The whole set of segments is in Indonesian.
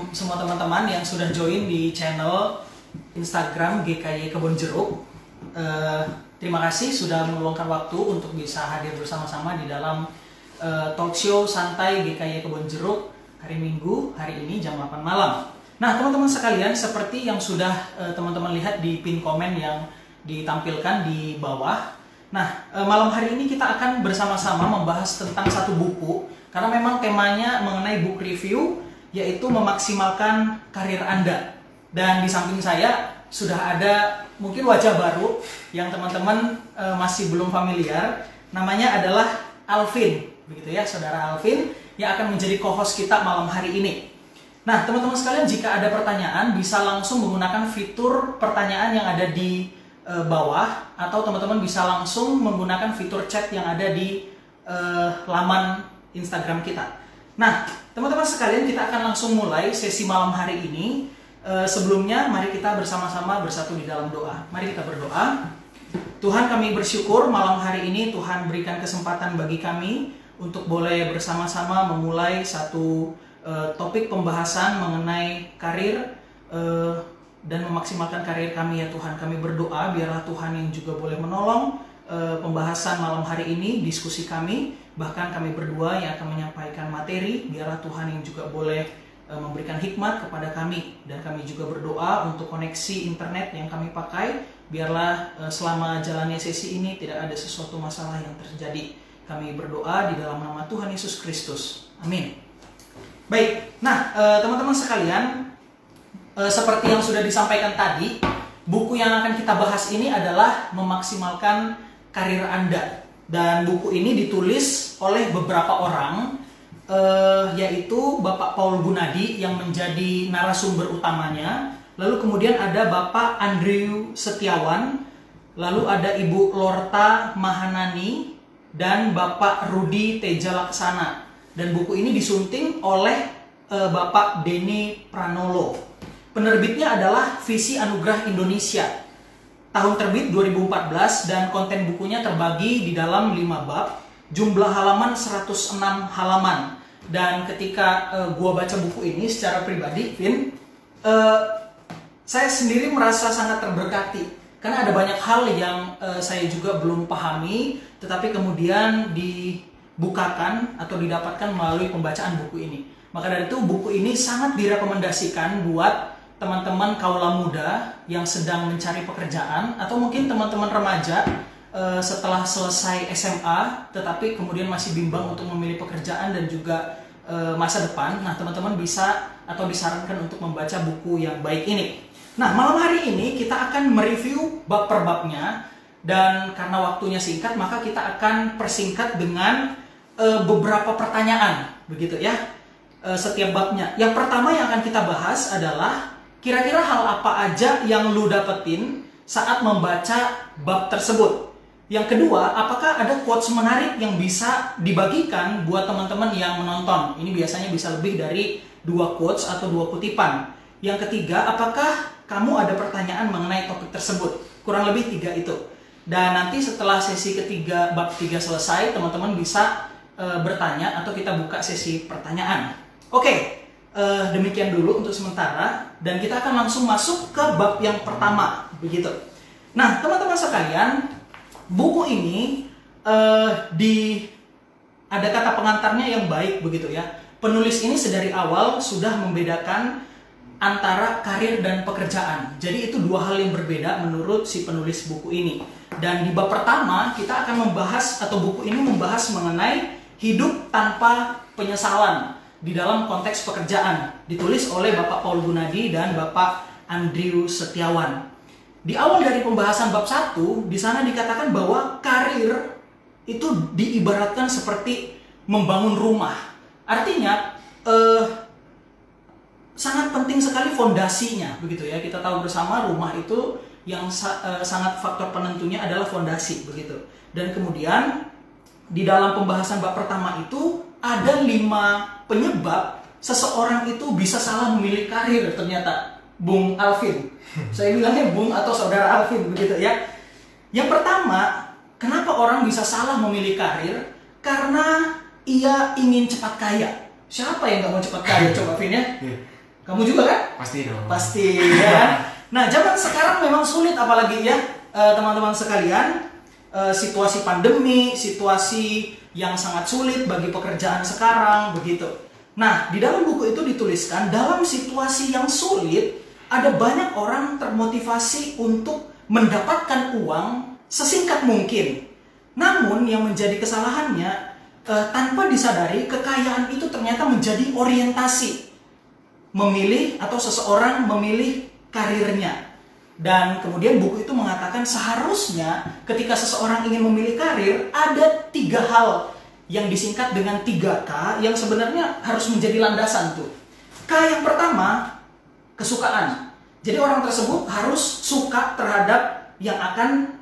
semua teman-teman yang sudah join di channel Instagram GKY Kebon Jeruk. Terima kasih sudah meluangkan waktu untuk bisa hadir bersama-sama di dalam talk show santai GKY Kebon Jeruk hari Minggu, hari ini jam 8 malam. Nah, teman-teman sekalian, seperti yang sudah teman-teman lihat di pin komen yang ditampilkan di bawah. Nah, malam hari ini kita akan bersama-sama membahas tentang satu buku, karena memang temanya mengenai book review, yaitu memaksimalkan karir Anda. Dan di samping saya sudah ada mungkin wajah baru yang teman-teman masih belum familiar. Namanya adalah Alvin, begitu ya, saudara Alvin yang akan menjadi co-host kita malam hari ini. Nah, teman-teman sekalian, jika ada pertanyaan bisa langsung menggunakan fitur pertanyaan yang ada di bawah, atau teman-teman bisa langsung menggunakan fitur chat yang ada di laman Instagram kita. Nah, teman-teman sekalian, kita akan langsung mulai sesi malam hari ini. Sebelumnya, mari kita bersama-sama bersatu di dalam doa. Mari kita berdoa. Tuhan, kami bersyukur malam hari ini Tuhan berikan kesempatan bagi kami untuk boleh bersama-sama memulai satu topik pembahasan mengenai karir dan memaksimalkan karir kami ya Tuhan. Kami berdoa biarlah Tuhan yang juga boleh menolong pembahasan malam hari ini, diskusi kami, bahkan kami berdua yang akan menyampaikan materi. Biarlah Tuhan yang juga boleh memberikan hikmat kepada kami, dan kami juga berdoa untuk koneksi internet yang kami pakai. Biarlah selama jalannya sesi ini tidak ada sesuatu masalah yang terjadi. Kami berdoa di dalam nama Tuhan Yesus Kristus. Amin. Baik, nah teman-teman sekalian, seperti yang sudah disampaikan tadi, buku yang akan kita bahas ini adalah memaksimalkan karir Anda. Dan buku ini ditulis oleh beberapa orang, yaitu Bapak Paul Gunadi yang menjadi narasumber utamanya. Lalu kemudian ada Bapak Andrew Setiawan, lalu ada Ibu Lorta Mahanani, dan Bapak Rudi Teja Laksana. Dan buku ini disunting oleh Bapak Denny Pranolo. Penerbitnya adalah Visi Anugerah Indonesia. Tahun terbit 2014, dan konten bukunya terbagi di dalam 5 bab. Jumlah halaman 106 halaman. Dan ketika gua baca buku ini secara pribadi, Vin, saya sendiri merasa sangat terberkati. Karena ada banyak hal yang saya juga belum pahami, tetapi kemudian dibukakan atau didapatkan melalui pembacaan buku ini. Maka dari itu buku ini sangat direkomendasikan buat teman-teman kaula muda yang sedang mencari pekerjaan, atau mungkin teman-teman remaja setelah selesai SMA tetapi kemudian masih bimbang untuk memilih pekerjaan dan juga masa depan. Nah, teman-teman bisa atau disarankan untuk membaca buku yang baik ini. Nah, malam hari ini kita akan mereview bab per babnya, dan karena waktunya singkat maka kita akan persingkat dengan beberapa pertanyaan, begitu ya, setiap babnya. Yang pertama yang akan kita bahas adalah kira-kira hal apa aja yang lu dapetin saat membaca bab tersebut. Yang kedua, apakah ada quotes menarik yang bisa dibagikan buat teman-teman yang menonton? Ini biasanya bisa lebih dari 2 quotes atau 2 kutipan. Yang ketiga, apakah kamu ada pertanyaan mengenai topik tersebut? Kurang lebih 3 itu. Dan nanti setelah sesi ketiga, bab 3 selesai, teman-teman bisa bertanya atau kita buka sesi pertanyaan. Oke, demikian dulu untuk sementara, dan kita akan langsung masuk ke bab yang pertama, begitu. Nah, teman-teman sekalian, buku ini ada kata pengantarnya yang baik, begitu ya. Penulis ini sedari awal sudah membedakan antara karir dan pekerjaan. Jadi itu 2 hal yang berbeda menurut si penulis buku ini. Dan di bab pertama kita akan membahas, atau buku ini membahas mengenai hidup tanpa penyesalan di dalam konteks pekerjaan. Ditulis oleh Bapak Paul Gunadi dan Bapak Andrew Setiawan. Di awal dari pembahasan bab 1, di sana dikatakan bahwa karir itu diibaratkan seperti membangun rumah. Artinya sangat penting sekali fondasinya, begitu ya. Kita tahu bersama rumah itu yang sangat faktor penentunya adalah fondasi, begitu. Dan kemudian di dalam pembahasan bab pertama itu ada 5 penyebab seseorang itu bisa salah memilih karir ternyata, Bung Alvin. Saya bilangnya Bung atau Saudara Alvin, begitu ya. Yang pertama, kenapa orang bisa salah memilih karir? Karena ia ingin cepat kaya. Siapa yang nggak mau cepat kaya? Coba Vin ya. Iya. Kamu juga kan? Pasti dong. Pasti ya. Nah, zaman sekarang memang sulit, apalagi ya teman-teman sekalian, situasi pandemi, situasi yang sangat sulit bagi pekerjaan sekarang begitu. Nah, di dalam buku itu dituliskan dalam situasi yang sulit ada banyak orang termotivasi untuk mendapatkan uang sesingkat mungkin. Namun yang menjadi kesalahannya tanpa disadari kekayaan itu ternyata menjadi orientasi. Memilih atau seseorang memilih karirnya. Dan kemudian buku itu mengatakan seharusnya ketika seseorang ingin memilih karir ada 3 hal yang disingkat dengan 3K yang sebenarnya harus menjadi landasan tuh. K yang pertama, kesukaan. Jadi orang tersebut harus suka terhadap yang akan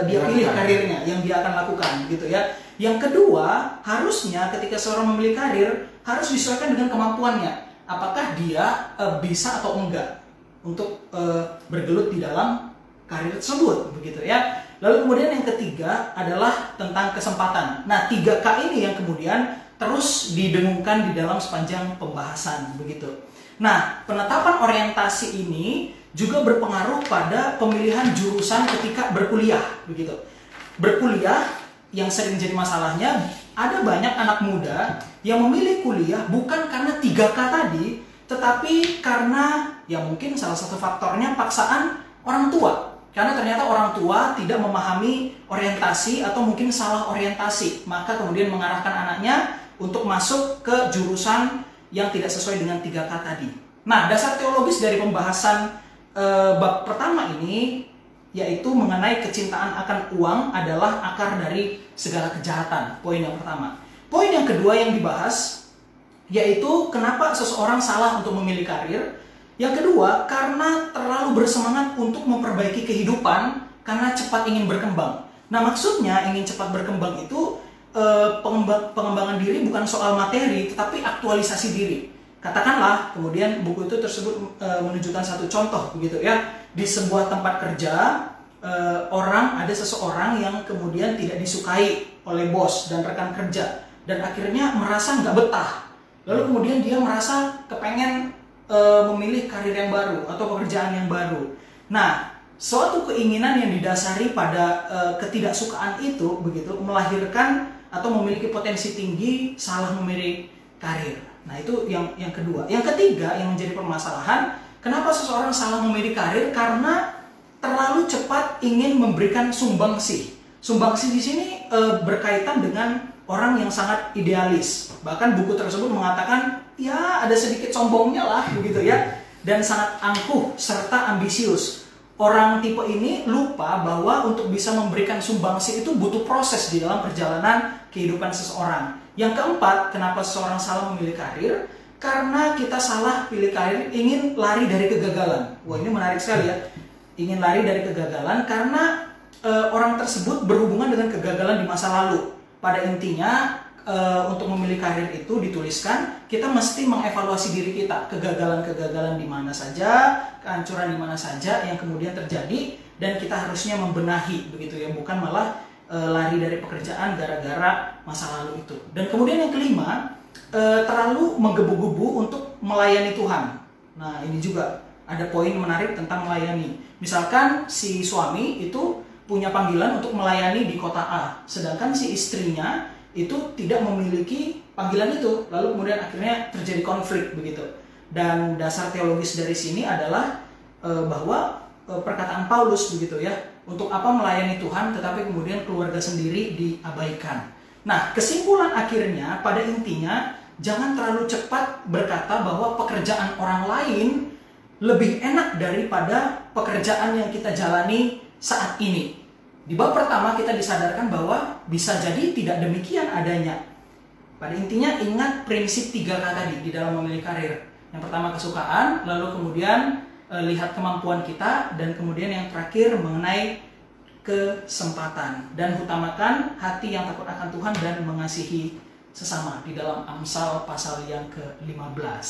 dia pilih karirnya, yang dia akan lakukan gitu ya. Yang kedua, harusnya ketika seorang memilih karir harus disesuaikan dengan kemampuannya. Apakah dia bisa atau enggak untuk bergelut di dalam karir tersebut begitu ya. Lalu kemudian yang ketiga adalah tentang kesempatan. Nah, 3K ini yang kemudian terus didengungkan di dalam sepanjang pembahasan begitu. Nah, penetapan orientasi ini juga berpengaruh pada pemilihan jurusan ketika berkuliah begitu. Berkuliah yang sering jadi masalahnya, ada banyak anak muda yang memilih kuliah bukan karena 3K tadi, tetapi karena ya mungkin salah satu faktornya paksaan orang tua. Karena ternyata orang tua tidak memahami orientasi atau mungkin salah orientasi, maka kemudian mengarahkan anaknya untuk masuk ke jurusan yang tidak sesuai dengan 3K tadi. Nah, dasar teologis dari pembahasan bab pertama ini yaitu mengenai kecintaan akan uang adalah akar dari segala kejahatan. Poin yang pertama. Poin yang kedua yang dibahas yaitu kenapa seseorang salah untuk memilih karir. Yang kedua, karena terlalu bersemangat untuk memperbaiki kehidupan karena cepat ingin berkembang. Nah, maksudnya ingin cepat berkembang itu pengembangan diri bukan soal materi, tetapi aktualisasi diri. Katakanlah, kemudian buku itu tersebut menunjukkan satu contoh begitu ya. Di sebuah tempat kerja, ada seseorang yang kemudian tidak disukai oleh bos dan rekan kerja. Dan akhirnya merasa nggak betah. Lalu kemudian dia merasa kepengen memilih karir yang baru atau pekerjaan yang baru. Nah, suatu keinginan yang didasari pada ketidaksukaan itu begitu melahirkan atau memiliki potensi tinggi salah memilih karir. Nah, itu yang kedua. Yang ketiga yang menjadi permasalahan, kenapa seseorang salah memilih karir? Karena terlalu cepat ingin memberikan sumbangsih. Sumbangsih di sini berkaitan dengan orang yang sangat idealis. Bahkan buku tersebut mengatakan, ya ada sedikit sombongnya lah begitu ya. Dan sangat angkuh serta ambisius. Orang tipe ini lupa bahwa untuk bisa memberikan sumbangsih itu butuh proses di dalam perjalanan kehidupan seseorang. Yang keempat, kenapa seseorang salah memilih karir? Karena kita salah pilih karir ingin lari dari kegagalan. Wah, ini menarik sekali ya. Ingin lari dari kegagalan karena orang tersebut berhubungan dengan kegagalan di masa lalu. Pada intinya, untuk memilih karir itu dituliskan, kita mesti mengevaluasi diri kita. Kegagalan-kegagalan di mana saja, kehancuran di mana saja yang kemudian terjadi, dan kita harusnya membenahi, begitu ya. Bukan malah lari dari pekerjaan gara-gara masa lalu itu. Dan kemudian yang kelima, terlalu menggebu-gebu untuk melayani Tuhan. Nah, ini juga ada poin menarik tentang melayani. Misalkan si suami itu punya panggilan untuk melayani di kota A, sedangkan si istrinya itu tidak memiliki panggilan itu, lalu kemudian akhirnya terjadi konflik begitu. Dan dasar teologis dari sini adalah bahwa perkataan Paulus begitu ya, untuk apa melayani Tuhan tetapi kemudian keluarga sendiri diabaikan. Nah, kesimpulan akhirnya pada intinya jangan terlalu cepat berkata bahwa pekerjaan orang lain lebih enak daripada pekerjaan yang kita jalani saat ini. Di bab pertama kita disadarkan bahwa bisa jadi tidak demikian adanya. Pada intinya ingat prinsip 3K tadi di dalam memilih karir. Yang pertama kesukaan, lalu kemudian lihat kemampuan kita, dan kemudian yang terakhir mengenai kesempatan. Dan utamakan hati yang takut akan Tuhan dan mengasihi sesama di dalam Amsal pasal yang ke-15.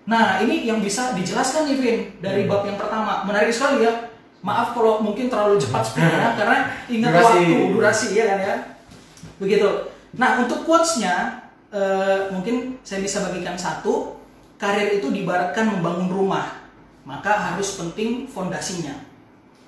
Nah, ini yang bisa dijelaskan nih Vin dari bab yang pertama. Menarik sekali ya. Maaf kalau mungkin terlalu cepat speednya karena ingat waktu, durasi ya kan ya. Begitu. Nah, untuk quotes-nya mungkin saya bisa bagikan satu, karir itu diibaratkan membangun rumah, maka harus penting fondasinya.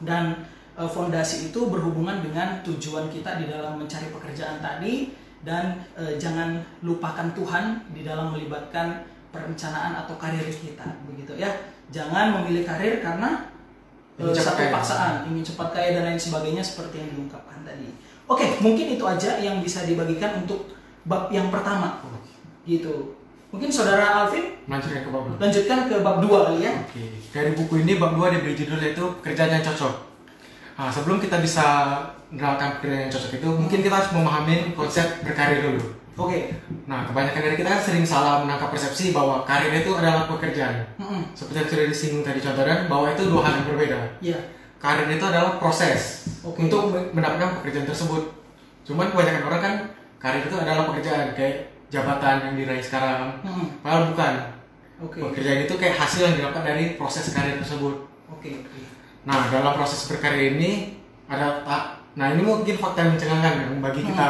Dan fondasi itu berhubungan dengan tujuan kita di dalam mencari pekerjaan tadi, dan jangan lupakan Tuhan di dalam melibatkan perencanaan atau karir kita, begitu ya. Jangan memilih karir karena satu paksaan, ingin cepat kaya dan lain sebagainya seperti yang diungkapkan tadi. Oke, mungkin itu aja yang bisa dibagikan untuk bab yang pertama, gitu. Mungkin saudara Alvin lanjutkan ke bab 2 kali ya. Oke. Dari buku ini bab 2 diberi judul yaitu pekerjaan yang cocok. Nah, sebelum kita bisa menerapkan pekerjaan yang cocok itu, mungkin kita harus memahami konsep berkarir dulu. Oke. Nah, kebanyakan dari kita kan sering salah menangkap persepsi bahwa karir itu adalah pekerjaan. Seperti yang sudah disinggung tadi contohnya, bahwa itu dua hal yang berbeda. Iya. Karir itu adalah proses untuk mendapatkan pekerjaan tersebut. Cuman kebanyakan orang kan karir itu adalah pekerjaan, kayak jabatan yang diraih sekarang. Padahal bukan. Pekerjaan itu kayak hasil yang didapat dari proses karir tersebut. Nah, dalam proses berkarir ini nah ini mungkin fakta yang mencengangkan bagi kita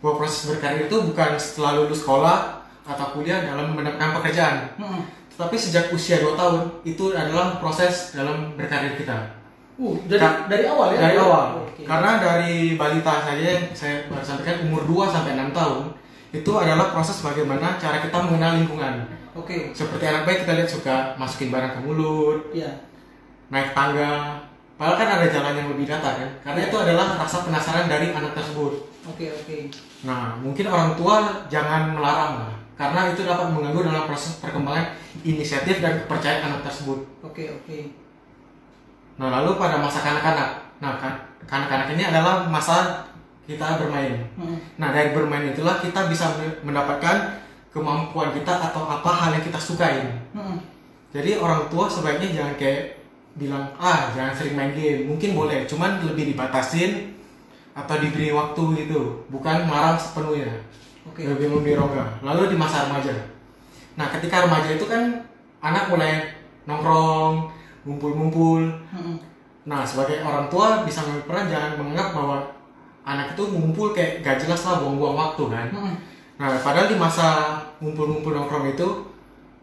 bahwa proses berkarir itu bukan setelah lulus sekolah atau kuliah dalam mendapatkan pekerjaan. Tetapi sejak usia 2 tahun itu adalah proses dalam berkarir kita. Dari awal ya? Dari awal. Karena dari balita saja yang saya baru sampaikan, umur 2 sampai 6 tahun itu adalah proses bagaimana cara kita mengenal lingkungan. Seperti anak bayi kita lihat suka masukin barang ke mulut, naik tangga. Padahal kan ada jalan yang lebih datar kan. Karena itu adalah rasa penasaran dari anak tersebut. Nah, mungkin orang tua jangan melarang lah, karena itu dapat mengganggu dalam proses perkembangan inisiatif dan kepercayaan anak tersebut. Nah, lalu pada masa kanak-kanak. Nah, kanak-kanak ini adalah masa kita bermain. Nah, dari bermain itulah kita bisa mendapatkan kemampuan kita atau apa hal yang kita sukain. Jadi orang tua sebaiknya jangan kayak bilang, jangan sering main game. Mungkin boleh, cuman lebih dibatasin atau diberi waktu gitu, bukan melarang sepenuhnya. Lebih rongga. Lalu di masa remaja. Nah, ketika remaja itu kan anak mulai nongkrong, ngumpul-ngumpul. Nah, sebagai orang tua bisa mengambil peran, jangan menganggap bahwa anak itu ngumpul kayak gak jelas lah, buang-buang waktu kan. Nah, padahal di masa ngumpul-ngumpul nongkrong itu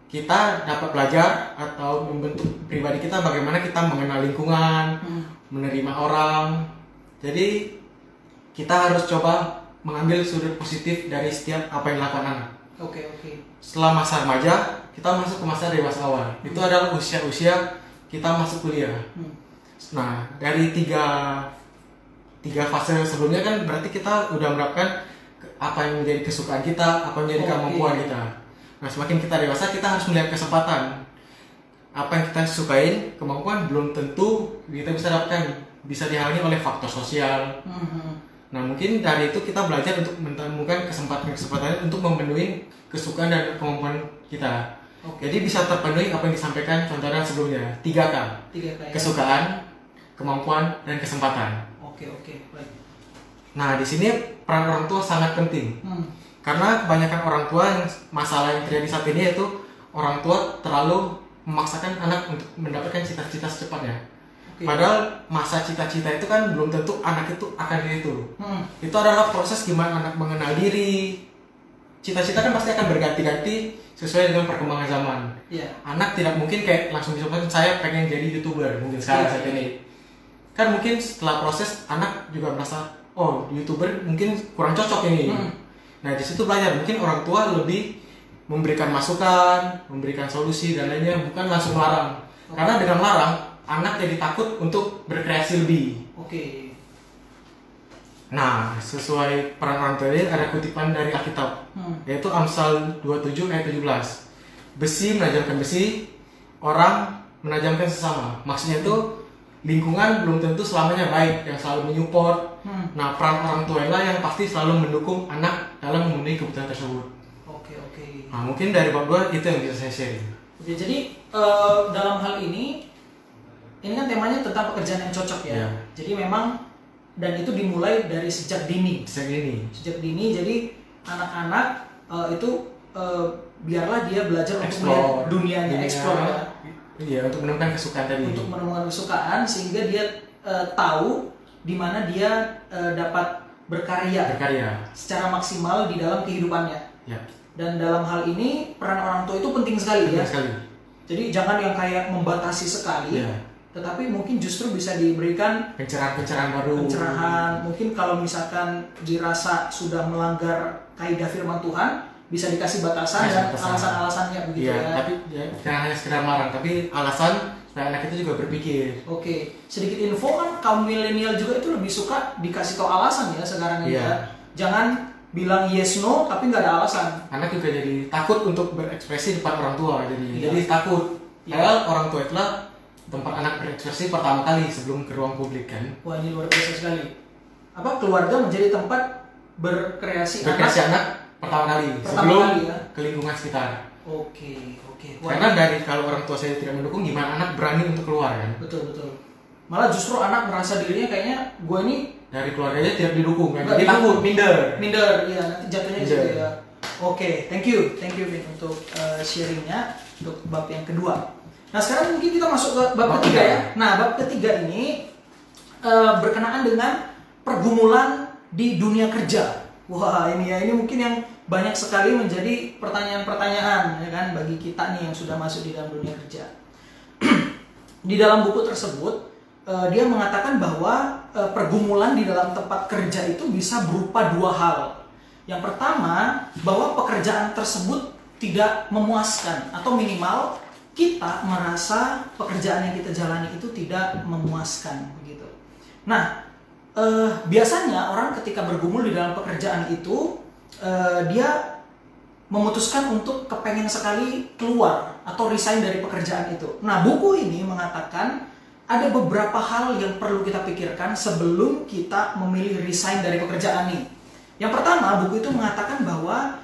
kita dapat belajar atau membentuk pribadi kita bagaimana kita mengenal lingkungan, menerima orang. Jadi kita harus coba mengambil sudut positif dari setiap apa yang dilakukan anak. Setelah masa remaja, kita masuk ke masa dewasa awal. Itu adalah usia-usia kita masuk kuliah. Nah, dari tiga fase sebelumnya kan berarti kita udah menerapkan apa yang menjadi kesukaan kita, apa yang menjadi kemampuan kita. Nah, semakin kita dewasa, kita harus melihat kesempatan. Apa yang kita sukain, kemampuan belum tentu kita bisa dapatkan, bisa dihalangi oleh faktor sosial. Nah, mungkin dari itu kita belajar untuk menemukan kesempatan-kesempatan untuk memenuhi kesukaan dan kemampuan kita. Jadi bisa terpenuhi apa yang disampaikan contohnya sebelumnya, 3K. Kesukaan, kemampuan, dan kesempatan. Baik. Nah, di sini peran orang tua sangat penting. Karena kebanyakan orang tua yang masalah yang terjadi saat ini yaitu orang tua terlalu memaksakan anak untuk mendapatkan cita-cita secepatnya. Padahal masa cita-cita itu kan belum tentu anak itu akan itu. Itu adalah proses gimana anak mengenal diri. Cita-cita kan pasti akan berganti-ganti sesuai dengan perkembangan zaman. Anak tidak mungkin kayak langsung bisa saya pengen jadi YouTuber mungkin sekarang saat ini. Kan mungkin setelah proses anak juga merasa YouTuber mungkin kurang cocok ini. Nah, di situ belajar mungkin orang tua lebih memberikan masukan, memberikan solusi dan lainnya, bukan langsung melarang. Karena dengan larang anak jadi takut untuk berkreasi lebih. Nah, sesuai peran orang tua ini ada kutipan dari Alkitab, yaitu Amsal 27 ayat 17. Besi menajamkan besi, orang menajamkan sesama. Maksudnya itu lingkungan belum tentu selamanya baik, yang selalu menyupport. Nah, peran orang tua lah yang pasti selalu mendukung anak dalam memenuhi kebutuhan tersebut. Nah, mungkin dari bab 2 itu yang bisa saya share. Jadi dalam hal ini kan temanya tentang pekerjaan yang cocok ya. Jadi memang dan itu dimulai dari sejak dini. Sejak dini. Jadi anak-anak itu biarlah dia belajar untuk melihat dunianya, explore ya. Untuk menemukan kesukaan tadi. Untuk menemukan kesukaan sehingga dia tahu di mana dia dapat berkarya secara maksimal di dalam kehidupannya. Ya. Dan dalam hal ini peran orang tua itu penting sekali ya. Sekali. Jadi jangan yang kayak membatasi sekali, Ya. tetapi mungkin justru bisa diberikan Pencerahan baru. pencerahan. Mungkin kalau misalkan dirasa sudah melanggar kaidah firman Tuhan, bisa dikasih batasan dan alasan-alasannya begitu ya. Tapi ya, jangan hanya sekedar marah, tapi alasan supaya anak itu juga berpikir. Oke, sedikit info kan kaum milenial juga itu lebih suka dikasih tahu alasan ya sekarang ini ya. Jangan bilang yes no tapi nggak ada alasan. Anak juga jadi takut untuk berekspresi depan orang tua, jadi takut. Padahal orang tua itulah tempat anak berekspresi pertama kali sebelum ke ruang publik kan. Wah, ini luar biasa sekali. Keluarga menjadi tempat berkreasi anak pertama kali sebelum ya? ke lingkungan sekitar. Oke. Karena dari kalau orang tua saya tidak mendukung, gimana anak berani untuk keluar kan? Betul. Malah justru anak merasa dirinya kayaknya gue ini dari keluarganya tidak didukung kan? Jadi takut, minder. Iya, nanti jatuhnya gitu ya. Oke, thank you Vin untuk sharingnya untuk bab yang kedua. Nah sekarang mungkin kita masuk ke bab ketiga ya. Nah bab ketiga ini berkenaan dengan pergumulan di dunia kerja. Wah ini mungkin yang banyak sekali menjadi pertanyaan-pertanyaan ya kan bagi kita nih yang sudah masuk di dalam dunia kerja. Di dalam buku tersebut dia mengatakan bahwa pergumulan di dalam tempat kerja itu bisa berupa dua hal. Yang pertama, bahwa pekerjaan tersebut tidak memuaskan atau minimal kita merasa pekerjaan yang kita jalani itu tidak memuaskan begitu. Nah, biasanya orang ketika bergumul di dalam pekerjaan itu dia memutuskan untuk kepengen sekali keluar atau resign dari pekerjaan itu. Nah, buku ini mengatakan ada beberapa hal yang perlu kita pikirkan sebelum kita memilih resign dari pekerjaan ini. Yang pertama, buku itu mengatakan bahwa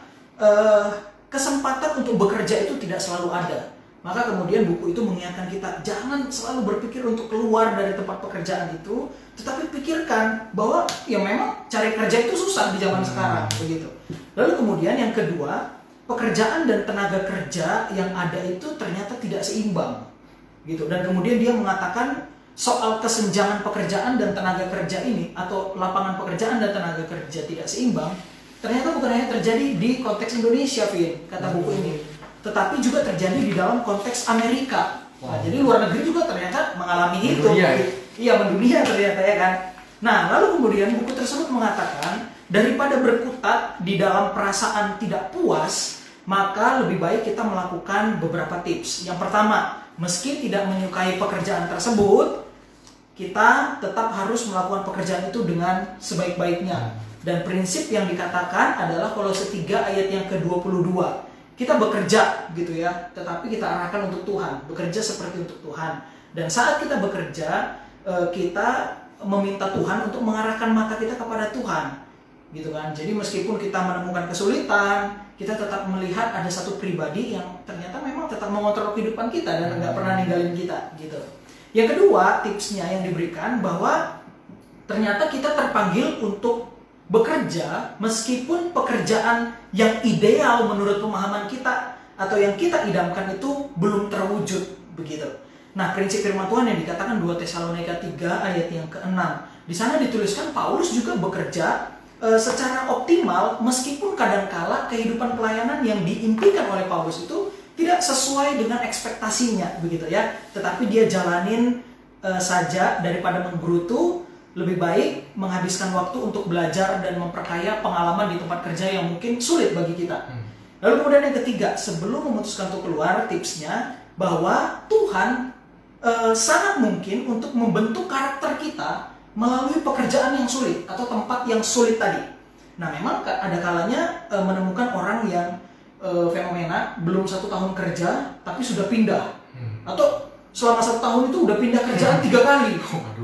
kesempatan untuk bekerja itu tidak selalu ada. Maka kemudian buku itu mengingatkan kita, jangan selalu berpikir untuk keluar dari tempat pekerjaan itu, tetapi pikirkan bahwa ya memang cari kerja itu susah di zaman sekarang, begitu. Lalu kemudian yang kedua, pekerjaan dan tenaga kerja yang ada itu ternyata tidak seimbang, gitu. Dan kemudian dia mengatakan soal kesenjangan pekerjaan dan tenaga kerja ini atau lapangan pekerjaan dan tenaga kerja tidak seimbang, ternyata bukan hanya terjadi di konteks Indonesia, Vin, kata buku ini, tetapi juga terjadi di dalam konteks Amerika. Nah, jadi luar negeri juga ternyata mengalami itu. Iya, mendunia ternyata ya kan. Nah, lalu kemudian buku tersebut mengatakan daripada berkutat di dalam perasaan tidak puas, maka lebih baik kita melakukan beberapa tips. Yang pertama, meski tidak menyukai pekerjaan tersebut, kita tetap harus melakukan pekerjaan itu dengan sebaik-baiknya. Dan prinsip yang dikatakan adalah Kolose 3 ayat yang ke-22. Kita bekerja gitu ya, tetapi kita arahkan untuk Tuhan, bekerja seperti untuk Tuhan. Dan saat kita bekerja, kita meminta Tuhan untuk mengarahkan mata kita kepada Tuhan, gitu kan. Jadi meskipun kita menemukan kesulitan, kita tetap melihat ada satu pribadi yang ternyata memang tetap mengontrol kehidupan kita dan nggak pernah ninggalin kita, gitu. Yang kedua, tipsnya yang diberikan bahwa ternyata kita terpanggil untuk bekerja meskipun pekerjaan yang ideal menurut pemahaman kita atau yang kita idamkan itu belum terwujud, begitu. Nah, prinsip firman Tuhan yang dikatakan 2 Tesalonika 3 ayat yang ke-6. Di sana dituliskan Paulus juga bekerja secara optimal meskipun kadangkala kehidupan pelayanan yang diimpikan oleh Paulus itu tidak sesuai dengan ekspektasinya, begitu ya. Tetapi dia jalanin saja daripada menggerutu, lebih baik menghabiskan waktu untuk belajar dan memperkaya pengalaman di tempat kerja yang mungkin sulit bagi kita. Lalu kemudian yang ketiga, sebelum memutuskan untuk keluar, tipsnya bahwa Tuhan sangat mungkin untuk membentuk karakter kita melalui pekerjaan yang sulit atau tempat yang sulit tadi. Nah, memang ada kalanya menemukan orang yang fenomena belum 1 tahun kerja tapi sudah pindah, atau selama 1 tahun itu udah pindah kerjaan 3 kali.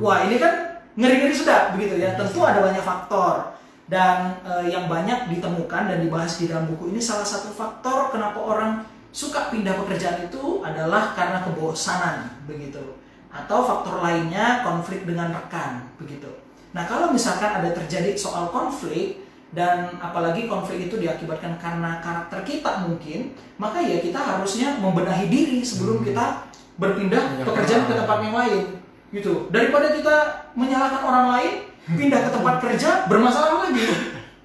Wah, ini kan ngeri-ngeri sudah, begitu ya. Tentu ada banyak faktor, dan yang banyak ditemukan dan dibahas di dalam buku ini, salah satu faktor kenapa orang suka pindah pekerjaan itu adalah karena kebosanan, begitu. Atau faktor lainnya konflik dengan rekan, begitu. Nah, kalau misalkan ada terjadi soal konflik, dan apalagi konflik itu diakibatkan karena karakter kita mungkin, maka ya kita harusnya membenahi diri sebelum kita berpindah pekerjaan ke tempat yang lain, gitu. Daripada kita menyalahkan orang lain, pindah ke tempat kerja bermasalah lagi.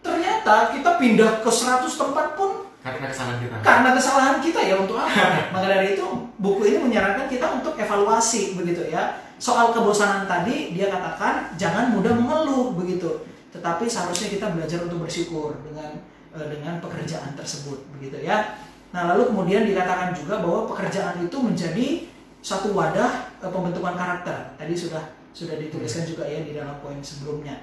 Ternyata kita pindah ke 100 tempat pun karena kesalahan kita. Karena kesalahan kita ya, untuk apa? Maka dari itu buku ini menyarankan kita untuk evaluasi begitu ya. Soal kebosanan tadi dia katakan jangan mudah mengeluh begitu, tetapi seharusnya kita belajar untuk bersyukur dengan pekerjaan tersebut begitu ya. Nah, lalu kemudian dikatakan juga bahwa pekerjaan itu menjadi satu wadah pembentukan karakter. Tadi sudah dituliskan juga ya di dalam poin sebelumnya.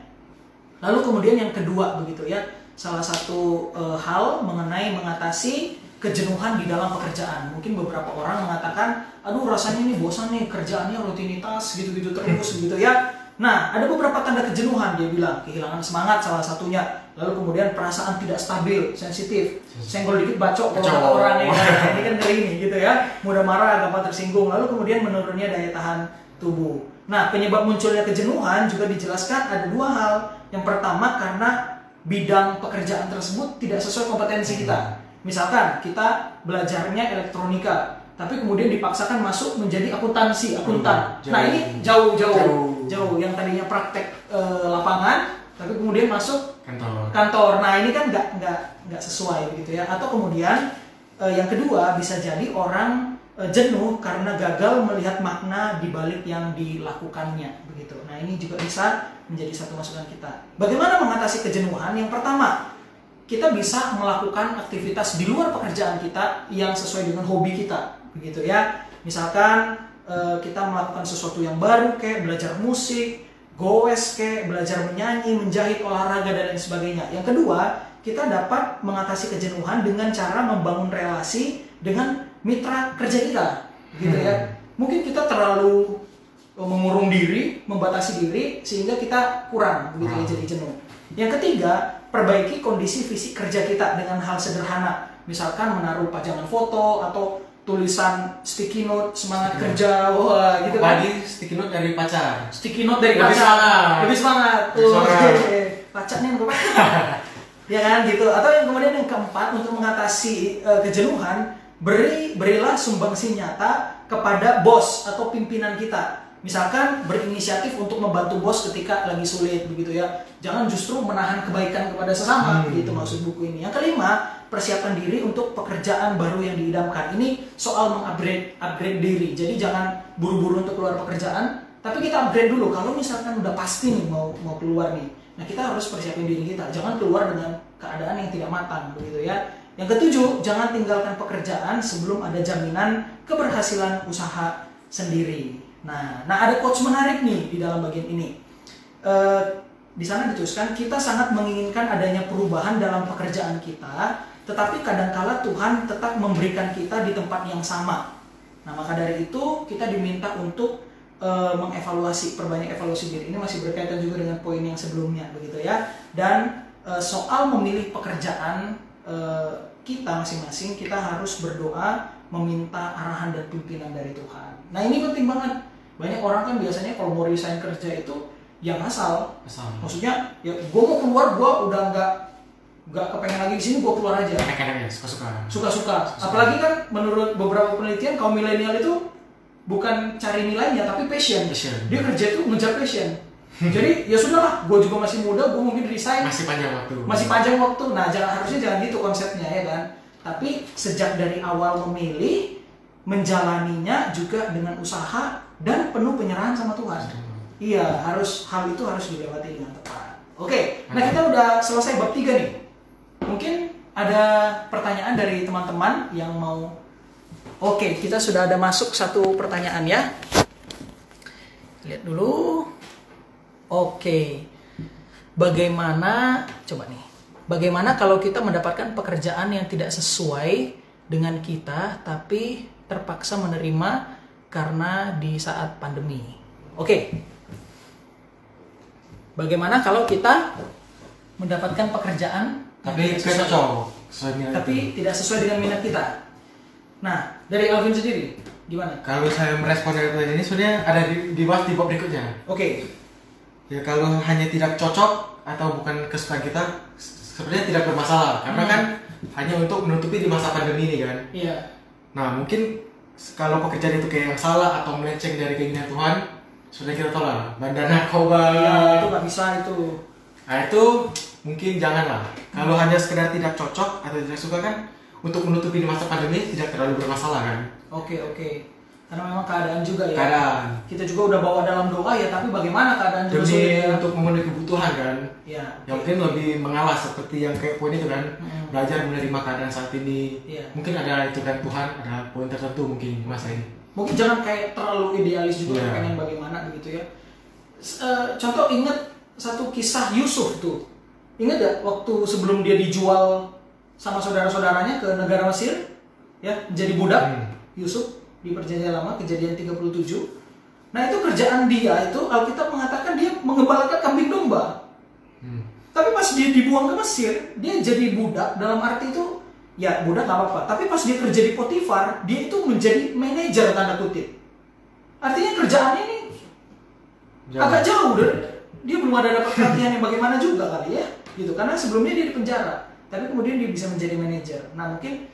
Lalu kemudian yang kedua begitu ya, salah satu hal mengenai mengatasi kejenuhan di dalam pekerjaan. Mungkin beberapa orang mengatakan, aduh rasanya ini bosan nih, kerjaannya rutinitas gitu-gitu terus gitu ya. Nah, ada beberapa tanda kejenuhan, dia bilang kehilangan semangat salah satunya. Lalu kemudian perasaan tidak stabil, sensitif, senggol dikit bacok kalau kata orang ya. Nah, ini kan ngeri nih gitu ya, mudah marah, gampang tersinggung. Lalu kemudian menurunnya daya tahan tubuh. Nah, penyebab munculnya kejenuhan juga dijelaskan ada dua hal. Yang pertama karena bidang pekerjaan tersebut tidak sesuai kompetensi kita. Misalkan kita belajarnya elektronika, tapi kemudian dipaksakan masuk menjadi akuntan. Nah, ini jauh. Yang tadinya praktek lapangan, tapi kemudian masuk kantor. Nah, ini kan nggak sesuai begitu ya. Atau kemudian yang kedua bisa jadi orang jenuh karena gagal melihat makna di balik yang dilakukannya begitu. Nah, ini juga bisa menjadi satu masukan kita. Bagaimana mengatasi kejenuhan? Yang pertama, kita bisa melakukan aktivitas di luar pekerjaan kita yang sesuai dengan hobi kita begitu ya. Misalkan kita melakukan sesuatu yang baru, kayak belajar musik, goes, kayak belajar menyanyi, menjahit, olahraga dan lain sebagainya. Yang kedua, kita dapat mengatasi kejenuhan dengan cara membangun relasi dengan mitra kerja kita gitu ya. Mungkin kita terlalu mengurung diri, membatasi diri sehingga kita kurang begitu ya, jadi jenuh. Yang ketiga, perbaiki kondisi fisik kerja kita dengan hal sederhana. Misalkan menaruh pajangan foto atau tulisan sticky note semangat kerja, wah gitu kan. Apalagi sticky note dari pacar. Sticky note dari pacar. Lebih semangat. Pacarnya yang keempat. Ya kan gitu. Atau yang kemudian yang keempat, untuk mengatasi kejenuhan, berilah sumbangsi nyata kepada bos atau pimpinan kita. Misalkan berinisiatif untuk membantu bos ketika lagi sulit begitu ya. Jangan justru menahan kebaikan kepada sesama, gitu maksud buku ini. Yang kelima, persiapkan diri untuk pekerjaan baru yang diidamkan. Ini soal upgrade diri. Jadi jangan buru-buru untuk keluar pekerjaan, tapi kita upgrade dulu. Kalau misalkan udah pasti nih mau keluar nih, nah kita harus persiapin diri kita. Jangan keluar dengan keadaan yang tidak matang begitu ya. Yang ketujuh, jangan tinggalkan pekerjaan sebelum ada jaminan keberhasilan usaha sendiri. Nah ada quotes menarik nih di dalam bagian ini. Di sana dituliskan, kita sangat menginginkan adanya perubahan dalam pekerjaan kita, tetapi kadangkala Tuhan tetap memberikan kita di tempat yang sama. Nah, maka dari itu kita diminta untuk mengevaluasi, perbanyak evaluasi diri. Ini masih berkaitan juga dengan poin yang sebelumnya begitu ya. Dan soal memilih pekerjaan kita masing-masing, kita harus berdoa meminta arahan dan pimpinan dari Tuhan. Nah, ini penting banget. Banyak orang kan biasanya kalau mau resign kerja itu yang asal. Maksudnya ya gue mau keluar, gue udah nggak kepengen lagi di sini, gue keluar aja. Kadang-kadang ya suka-suka. Apalagi kan menurut beberapa penelitian, kaum milenial itu bukan cari nilainya tapi passion. Dia kerja itu ngejar passion. Jadi ya sudahlah, gue juga masih muda, gue mungkin resign. Masih panjang waktu. Nah, harusnya jangan gitu konsepnya ya kan. Tapi sejak dari awal memilih, menjalaninya juga dengan usaha dan penuh penyerahan sama Tuhan. Iya, hal itu harus dilewati dengan tepat. Oke, nah kita udah selesai bab 3 nih. Mungkin ada pertanyaan dari teman-teman yang mau. Oke, kita sudah ada masuk satu pertanyaan ya. Lihat dulu. Oke. Bagaimana kalau kita mendapatkan pekerjaan yang tidak sesuai dengan kita tapi terpaksa menerima karena di saat pandemi? Oke. Bagaimana kalau kita mendapatkan pekerjaan tapi tidak sesuai dengan minat kita? Nah, dari Alvin sendiri gimana? Kalau saya merespon dari pertanyaan ini sebenarnya ada di bab berikutnya. Oke. Ya, kalau hanya tidak cocok atau bukan kesukaan kita, sebenarnya tidak bermasalah karena kan hanya untuk menutupi di masa pandemi ini kan. Iya. Nah, mungkin kalau pekerjaan itu kayak yang salah atau melenceng dari keinginan Tuhan, sudah kita tahu lah, bandar narkoba. Iya, itu nggak bisa itu. Nah, itu mungkin janganlah. Kalau hanya sekedar tidak cocok atau tidak suka kan, untuk menutupi di masa pandemi tidak terlalu bermasalah kan. Oke. Karena memang keadaan juga ya. Keadaan. Kita juga udah bawa dalam doa ya, tapi bagaimana keadaan juga Demi sulit ya. untuk memenuhi kebutuhan kan. Ya. Yang mungkin lebih mengalah seperti yang kayak poin itu kan. Belajar menerima keadaan saat ini. Iya. Mungkin ada itu kan Tuhan, ada poin tertentu mungkin di masa ini. Mungkin jangan kayak terlalu idealis juga pengen bagaimana begitu ya. Contoh ingat satu kisah Yusuf tuh. Ingat gak waktu sebelum dia dijual sama saudara-saudaranya ke negara Mesir ya, jadi budak. Yusuf di Perjanjian Lama, Kejadian 37. Nah itu kerjaan dia itu Alkitab mengatakan dia mengembalakan kambing domba. Tapi pas dia dibuang ke Mesir, dia jadi budak, dalam arti itu ya budak gak apa-apa. Tapi pas dia kerja di Potifar, dia itu menjadi manajer tanda kutip. Artinya kerjaannya ini agak jauh dia belum ada dapat pelatihan yang bagaimana juga kali ya, gitu. Karena sebelumnya dia di penjara, tapi kemudian dia bisa menjadi manajer. Nah mungkin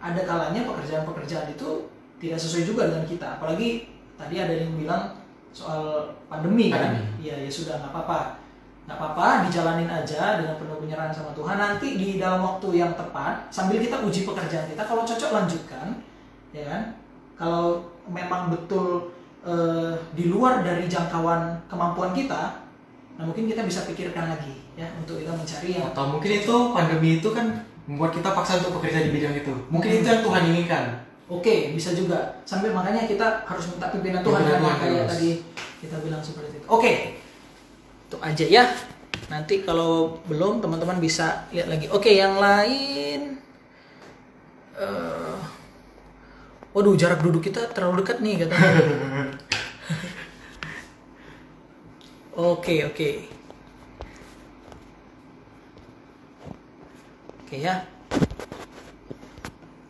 ada kalanya pekerjaan-pekerjaan itu tidak sesuai juga dengan kita. Apalagi tadi ada yang bilang soal pandemi kan, ya sudah nggak apa-apa, dijalanin aja dengan penuh penyerahan sama Tuhan. Nanti di dalam waktu yang tepat, sambil kita uji pekerjaan kita, kalau cocok lanjutkan, ya kan. Kalau memang betul di luar dari jangkauan kemampuan kita, nah mungkin kita bisa pikirkan lagi ya untuk kita mencari yang. Atau mungkin itu pandemi itu kan membuat kita paksa untuk bekerja di bidang itu. Mungkin itu yang Tuhan inginkan. Oke, bisa juga. Sambil makanya kita harus minta pimpinan Tuhan kan, kayak tadi kita bilang seperti itu. Oke. Itu aja ya. Nanti kalau belum teman-teman bisa lihat lagi. Oke, yang lain waduh, jarak duduk kita terlalu dekat nih katanya. Oke. Oke ya.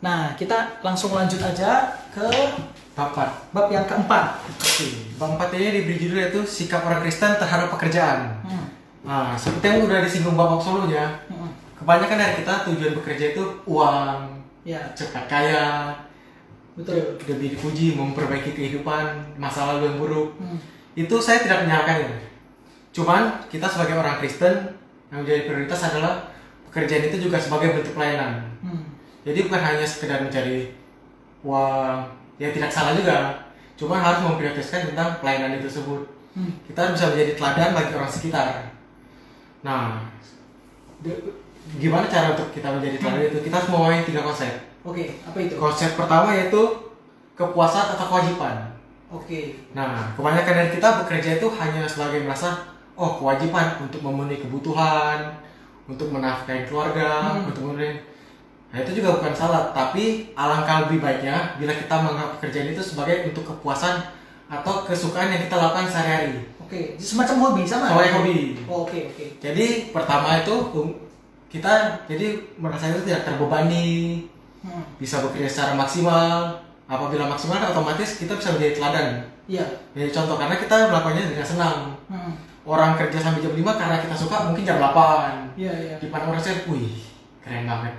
Nah, kita langsung lanjut aja ke bab yang keempat. Bab 4 ini diberi judul yaitu sikap orang Kristen terhadap pekerjaan. Nah, seperti yang udah disinggung bab sebelumnya, kebanyakan dari kita tujuan bekerja itu uang, cepat kaya, betul, lebih dipuji, memperbaiki kehidupan, masa lalu yang buruk. Itu saya tidak menyalahkannya. Cuman kita sebagai orang Kristen yang menjadi prioritas adalah pekerjaan itu juga sebagai bentuk pelayanan. Jadi bukan hanya sekedar mencari uang, ya tidak salah juga. Cuma harus memprioritaskan tentang pelayanan itu tersebut. Kita bisa menjadi teladan bagi orang sekitar. Nah, gimana cara untuk kita menjadi teladan itu? Kita harus memahami 3 konsep. Oke, apa itu? Konsep pertama yaitu kepuasan atau kewajiban. Oke. Nah, kebanyakan dari kita bekerja itu hanya sebagai merasa, kewajiban untuk memenuhi kebutuhan, untuk menafkahi keluarga, untuk memenuhi. Nah, itu juga bukan salah, tapi alangkah lebih baiknya bila kita menganggap pekerjaan itu sebagai untuk kepuasan atau kesukaan yang kita lakukan sehari-hari. Oke, semacam hobi sama? Sebagai hobi. Oke. Jadi pertama itu kita jadi merasa itu tidak terbebani, bisa bekerja secara maksimal. Apabila maksimal otomatis kita bisa menjadi teladan. Iya. Jadi contoh, karena kita melakukannya dengan senang. Orang kerja sampai jam 5 karena kita suka, mungkin jam 8. Iya. Di depan orang saya, wih, keren banget,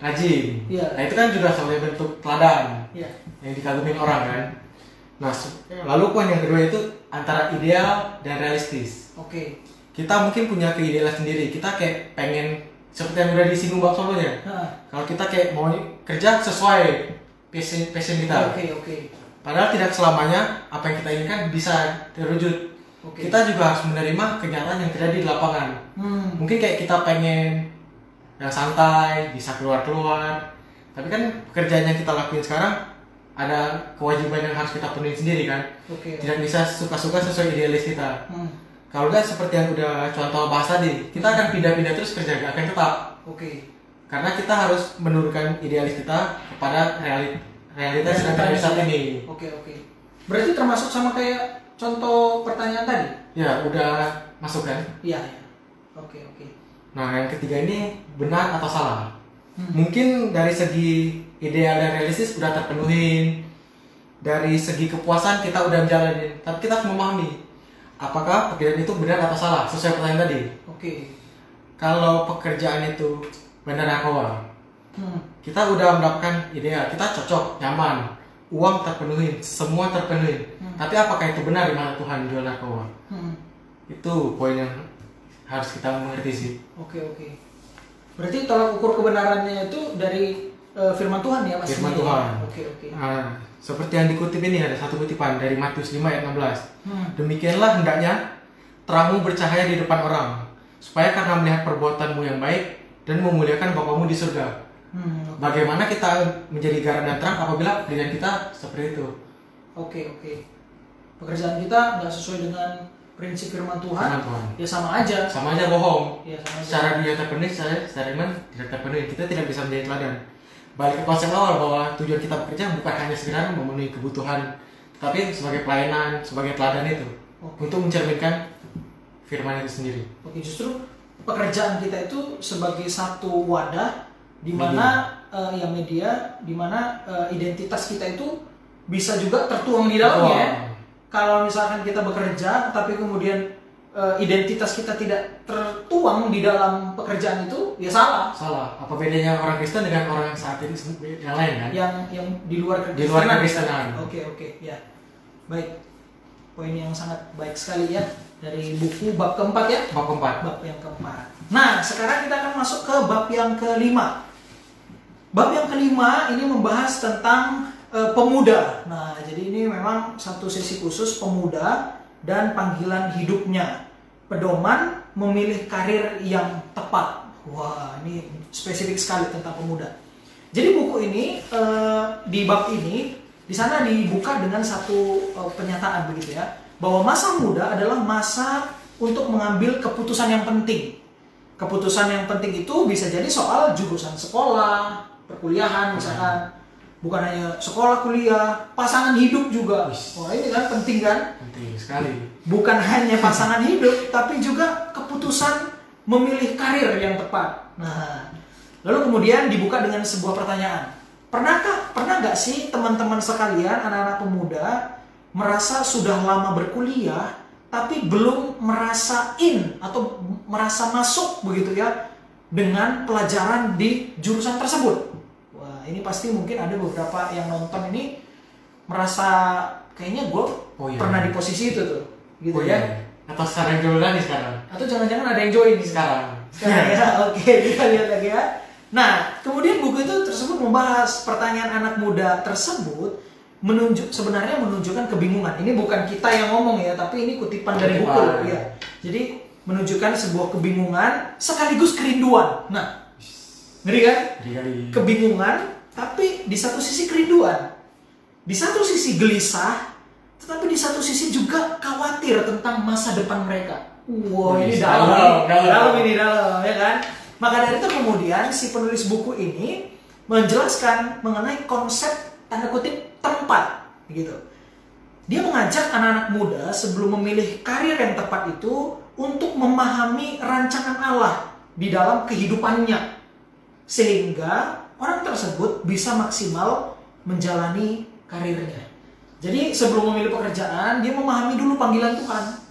rajin. Iya. Nah itu kan juga sebagai bentuk teladan yang dikagumin orang kan. Nah lalu poin yang kedua itu antara ideal dan realistis. Oke. Kita mungkin punya keidealan sendiri. Kita kayak pengen seperti yang udah disinggung bab sebelumnya. Kalau kita kayak mau kerja sesuai passion kita. Oke. Padahal tidak selamanya apa yang kita inginkan bisa terwujud. Kita juga harus menerima kenyataan yang terjadi di lapangan. Mungkin kayak kita pengen yang santai, bisa keluar-keluar. Tapi kan pekerjaan yang kita lakuin sekarang ada kewajiban yang harus kita penuhi sendiri kan. Tidak bisa suka-suka sesuai idealis kita. Kalau nggak seperti yang udah contoh bahas tadi, kita akan pindah-pindah terus kerja, nggak akan tetap. Karena kita harus menurunkan idealis kita kepada realitas yang terjadi saat ini. Oke. Berarti termasuk sama kayak contoh pertanyaan tadi? Ya, udah masuk kan? Iya. Oke. Nah, yang ketiga ini benar atau salah? Mungkin dari segi ideal dan realistis udah terpenuhi. Dari segi kepuasan kita udah menjalani. Tapi kita harus memahami apakah pekerjaan itu benar atau salah sesuai pertanyaan tadi. Kalau pekerjaan itu benar narkoba, kita udah mendapatkan ideal, kita cocok, nyaman, uang terpenuhi, semua terpenuhi. Tapi apakah itu benar di mana Tuhan jual narkoba? Itu poin yang harus kita mengerti sih. Oke. Berarti tolak ukur kebenarannya itu dari firman Tuhan ya pastinya. Firman Tuhan. Oke. Seperti yang dikutip ini ada satu kutipan dari Matius 5 ayat 16. Demikianlah hendaknya terangmu bercahaya di depan orang, supaya karena melihat perbuatanmu yang baik dan memuliakan Bapamu di surga. Bagaimana kita menjadi garam dan terang apabila dengan kita seperti itu? Oke. Pekerjaan kita nggak sesuai dengan prinsip firman Tuhan. Ya sama aja bohong. Ya, sama aja. Secara dunia terpenuhi, secara iman tidak terpenuhi. Kita tidak bisa menjadi teladan. Balik ke konsep awal bahwa tujuan kita bekerja bukan hanya sekedar memenuhi kebutuhan, tapi sebagai pelayanan, sebagai teladan itu, untuk mencerminkan firman itu sendiri. Oke, justru pekerjaan kita itu sebagai satu wadah di mana media, di mana identitas kita itu bisa juga tertuang di dalamnya. Kalau misalkan kita bekerja tapi kemudian identitas kita tidak tertuang di dalam pekerjaan itu, ya salah. Apa bedanya orang Kristen dengan orang saat ini yang lain kan? Yang di luar Kekristenan. Oke, ya. Baik. Poin yang sangat baik sekali ya dari buku bab keempat ya. Bab yang keempat. Nah, sekarang kita akan masuk ke bab yang kelima. Bab yang kelima ini membahas tentang pemuda. Nah, jadi ini memang satu sesi khusus pemuda dan panggilan hidupnya. Pedoman memilih karir yang tepat. Wah, ini spesifik sekali tentang pemuda. Jadi buku ini di bab ini di sana dibuka dengan satu pernyataan begitu ya, bahwa masa muda adalah masa untuk mengambil keputusan yang penting. Keputusan yang penting itu bisa jadi soal jurusan sekolah, perkuliahan misalkan. Bukan hanya sekolah, kuliah, pasangan hidup juga. Wah, ini kan penting kan? Penting sekali. Bukan hanya pasangan hidup, tapi juga keputusan memilih karir yang tepat. Nah, lalu kemudian dibuka dengan sebuah pertanyaan. Pernah nggak sih teman-teman sekalian, anak-anak pemuda, merasa sudah lama berkuliah, tapi belum merasa atau merasa masuk begitu ya, dengan pelajaran di jurusan tersebut? Ini pasti mungkin ada beberapa yang nonton ini merasa kayaknya gue pernah di posisi itu tuh, gitu ya. Atau sekarang join lagi sekarang. Atau jangan-jangan ada yang join sekarang ya. Oke, kita lihat lagi ya. Nah, kemudian buku itu tersebut membahas pertanyaan anak muda tersebut sebenarnya menunjukkan kebingungan. Ini bukan kita yang ngomong ya, tapi ini kutipan dari buku ya. Jadi menunjukkan sebuah kebingungan sekaligus kerinduan. Nah, ngeri kan? Kebingungan, tapi di satu sisi kerinduan, di satu sisi gelisah, tetapi di satu sisi juga khawatir tentang masa depan mereka. Wow, ini dalam ya kan? Maka dari itu kemudian si penulis buku ini menjelaskan mengenai konsep tanda kutip tempat, gitu. Dia mengajak anak-anak muda sebelum memilih karir yang tepat itu untuk memahami rancangan Allah di dalam kehidupannya, sehingga orang tersebut bisa maksimal menjalani karirnya. Jadi sebelum memilih pekerjaan, dia memahami dulu panggilan Tuhan.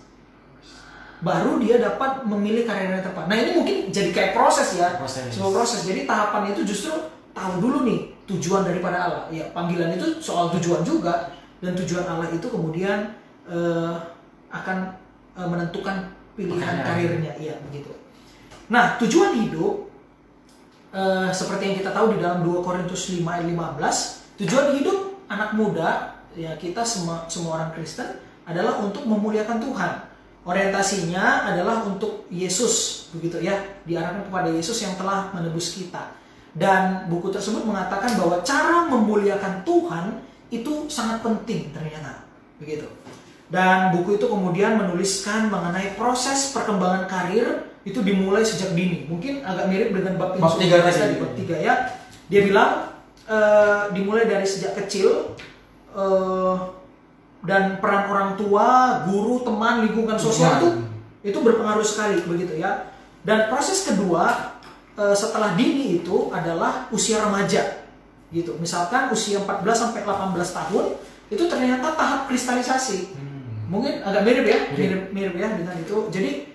Baru dia dapat memilih karir yang tepat. Nah, ini mungkin jadi kayak proses ya. Sebuah proses. Jadi tahapan itu justru tahu dulu nih tujuan daripada Allah. Ya, panggilan itu soal tujuan juga. Dan tujuan Allah itu kemudian akan menentukan pilihan karirnya. Iya, begitu. Nah, tujuan hidup seperti yang kita tahu di dalam 2 Korintus 5 ayat 15, tujuan hidup anak muda, ya kita semua orang Kristen, adalah untuk memuliakan Tuhan. Orientasinya adalah untuk Yesus, begitu ya, diarahkan kepada Yesus yang telah menebus kita. Dan buku tersebut mengatakan bahwa cara memuliakan Tuhan itu sangat penting ternyata, begitu. Dan buku itu kemudian menuliskan mengenai proses perkembangan karir itu dimulai sejak dini. Mungkin agak mirip dengan bab 3 tadi, bab 3 ya. Dia bilang dimulai dari sejak kecil, dan peran orang tua, guru, teman, lingkungan sosial itu berpengaruh sekali, begitu ya. Dan proses kedua setelah dini itu adalah usia remaja, gitu. Misalkan usia 14 sampai 18 tahun itu ternyata tahap kristalisasi. Mungkin agak mirip ya dengan itu. Jadi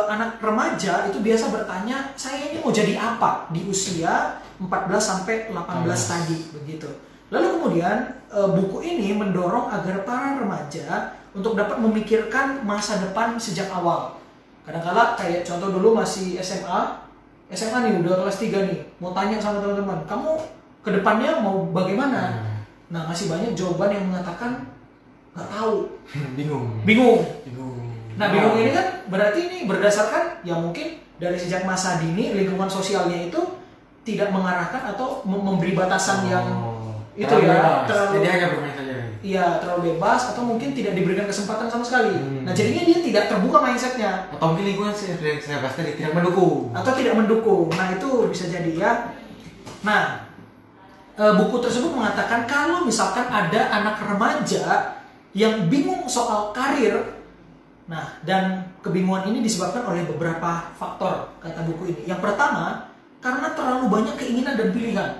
anak remaja itu biasa bertanya, saya ini mau jadi apa di usia 14 sampai 18 tadi, begitu. Lalu kemudian buku ini mendorong agar para remaja untuk dapat memikirkan masa depan sejak awal. Kadang-kala kayak contoh dulu masih SMA, SMA nih, udah kelas 3 nih, mau tanya sama teman-teman, kamu ke depannya mau bagaimana? Nah, masih banyak jawaban yang mengatakan nggak tahu. Bingung. Nah, bingung ini kan berarti ini berdasarkan ya mungkin dari sejak masa dini lingkungan sosialnya itu tidak mengarahkan atau memberi batasan yang itu ya terlalu, jadi hanya bermain saja. Iya, terlalu bebas atau mungkin tidak diberikan kesempatan sama sekali. Nah, jadinya dia tidak terbuka mindsetnya. Atau mungkin lingkungan yang saya bahas tadi tidak mendukung. Atau tidak mendukung. Nah, itu bisa jadi ya. Nah, buku tersebut mengatakan kalau misalkan ada anak remaja yang bingung soal karir, nah, dan kebingungan ini disebabkan oleh beberapa faktor, kata buku ini. Yang pertama, karena terlalu banyak keinginan dan pilihan.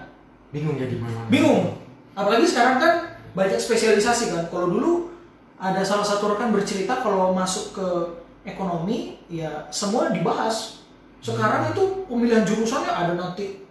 Bingung jadi mana? Bingung. Apalagi sekarang kan banyak spesialisasi kan. Kalau dulu ada salah satu rekan bercerita kalau masuk ke ekonomi, ya semua dibahas. Sekarang itu pemilihan jurusannya ada nanti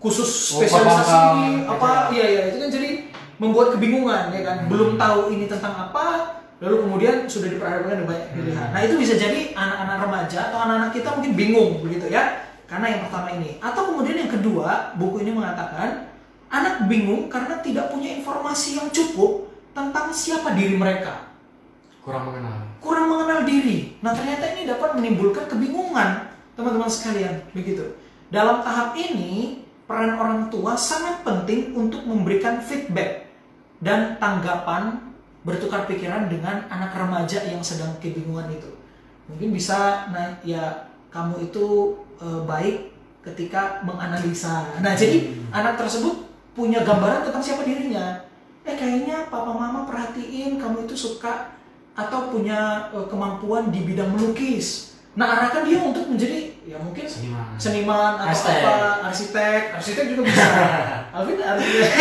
khusus spesialisasi apa, iya itu kan jadi membuat kebingungan ya kan. Belum tahu ini tentang apa, lalu kemudian sudah diperhadapkan dengan banyak pilihan. Nah, itu bisa jadi anak-anak remaja atau anak-anak kita mungkin bingung begitu ya. Karena yang pertama ini. Atau kemudian yang kedua, buku ini mengatakan anak bingung karena tidak punya informasi yang cukup tentang siapa diri mereka. Kurang mengenal diri. Nah, ternyata ini dapat menimbulkan kebingungan, teman-teman sekalian, begitu. Dalam tahap ini, peran orang tua sangat penting untuk memberikan feedback dan tanggapan bertukar pikiran dengan anak remaja yang sedang kebingungan itu. Mungkin bisa, nah ya kamu itu baik ketika menganalisa. Nah, jadi anak tersebut punya gambaran tentang siapa dirinya. Kayaknya papa mama perhatiin kamu itu suka atau punya kemampuan di bidang melukis. Nah, arahkan dia untuk menjadi ya mungkin seniman atau arsitek juga bisa. Alvin arsitek.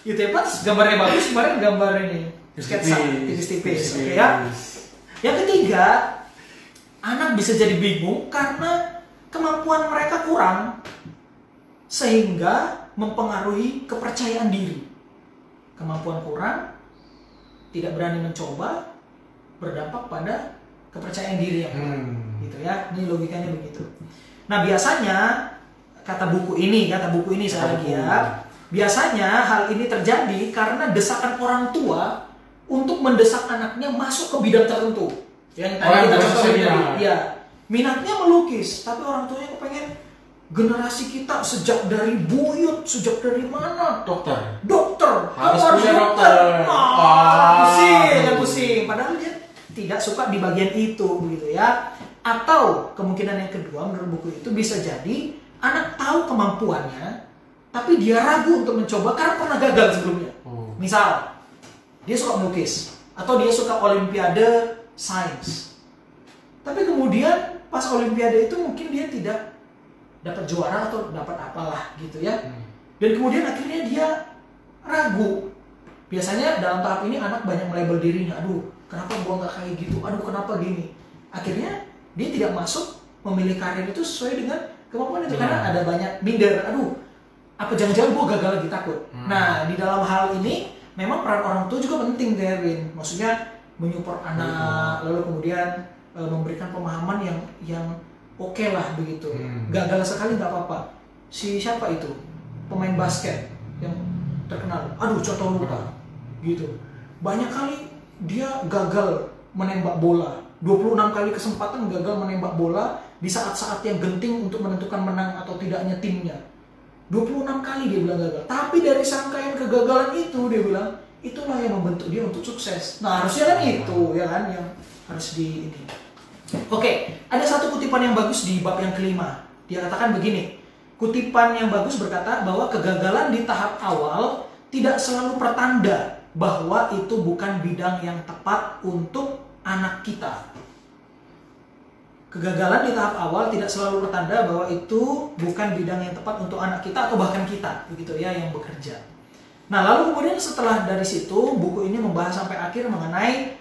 Gitu ya, pas gambarnya bagus, kemarin gambar ini sketsa tipis-tipis. Oke ya. Yang ketiga, anak bisa jadi bingung karena kemampuan mereka kurang sehingga mempengaruhi kepercayaan diri. Kemampuan kurang, tidak berani mencoba, berdampak pada kepercayaan diri yang gitu ya. Ini logikanya begitu. Nah, biasanya kata buku ini saya lagi ya. Biasanya hal ini terjadi karena desakan orang tua untuk mendesak anaknya masuk ke bidang tertentu. Yang tadi kita contohin tadi, ya, minatnya melukis, tapi orang tuanya kepengen generasi kita sejak dari buyut, sejak dari mana? Dokter. Harus punya dokter. Pusing. Padahal dia tidak suka di bagian itu, begitu ya. Atau kemungkinan yang kedua menurut buku itu bisa jadi anak tahu kemampuannya, tapi dia ragu untuk mencoba karena pernah gagal sebelumnya. Misal, dia suka melukis atau dia suka olimpiade sains. Tapi kemudian pas olimpiade itu mungkin dia tidak dapat juara atau dapat apalah gitu ya. Dan kemudian akhirnya dia ragu. Biasanya dalam tahap ini anak banyak melabel dirinya. Aduh, kenapa gua nggak kayak gitu? Aduh, kenapa gini? Akhirnya dia tidak masuk memilih karir itu sesuai dengan kemampuan itu karena ada banyak minder. Aduh, apa jangan-jangan gua gagal lagi, takut. Nah, di dalam hal ini memang peran orang tua juga penting, Erwin. Maksudnya menyupport anak, lalu kemudian memberikan pemahaman yang oke lah begitu. Gagal sekali nggak apa-apa. Si siapa itu? Pemain basket yang terkenal. Aduh, contoh lupa. Gitu. Banyak kali dia gagal menembak bola. 26 kali kesempatan gagal menembak bola di saat-saat yang genting untuk menentukan menang atau tidaknya timnya. 26 kali dia bilang gagal. Tapi dari rangkaian kegagalan itu dia bilang itulah yang membentuk dia untuk sukses. Nah, harusnya kan itu ya kan yang harus di ini. Oke, ada satu kutipan yang bagus di bab yang kelima. Dia katakan begini. Kutipan yang bagus berkata bahwa kegagalan di tahap awal tidak selalu pertanda bahwa itu bukan bidang yang tepat untuk anak kita. Kegagalan di tahap awal tidak selalu pertanda bahwa itu bukan bidang yang tepat untuk anak kita atau bahkan kita, begitu ya, yang bekerja. Nah, lalu kemudian setelah dari situ, buku ini membahas sampai akhir mengenai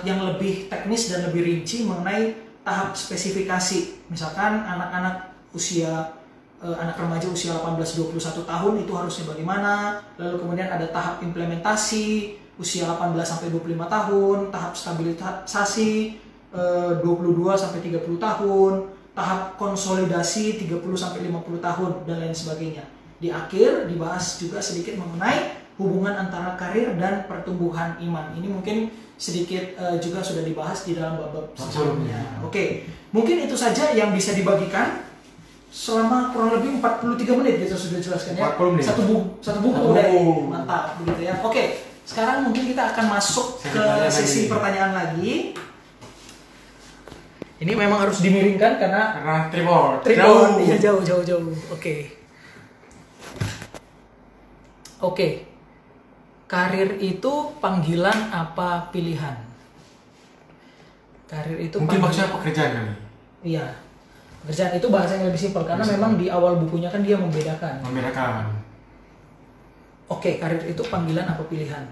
yang lebih teknis dan lebih rinci mengenai tahap spesifikasi. Misalkan anak-anak usia anak remaja usia 18-21 tahun itu harusnya bagaimana, lalu kemudian ada tahap implementasi usia 18-25 tahun, tahap stabilisasi 22-30 tahun, tahap konsolidasi 30-50 tahun dan lain sebagainya. Di akhir dibahas juga sedikit mengenai hubungan antara karir dan pertumbuhan iman. Ini mungkin sedikit juga sudah dibahas di dalam bab-bab sebelumnya. Oke, mungkin itu saja yang bisa dibagikan selama kurang lebih 43 menit kita sudah jelaskan ya. 40 menit. Satu buku udah mantap begitu ya. Oke, sekarang mungkin kita akan masuk ke sesi pertanyaan lagi. Ini memang harus dimiringkan karena tripod. Iya, jauh. Oke. Karir itu panggilan apa pilihan? Karir itu mungkin maksudnya pekerjaan kali. Iya. Pekerjaan itu bahasa yang lebih simpel karena memang di awal bukunya kan dia membedakan. Oke, karir itu panggilan apa pilihan?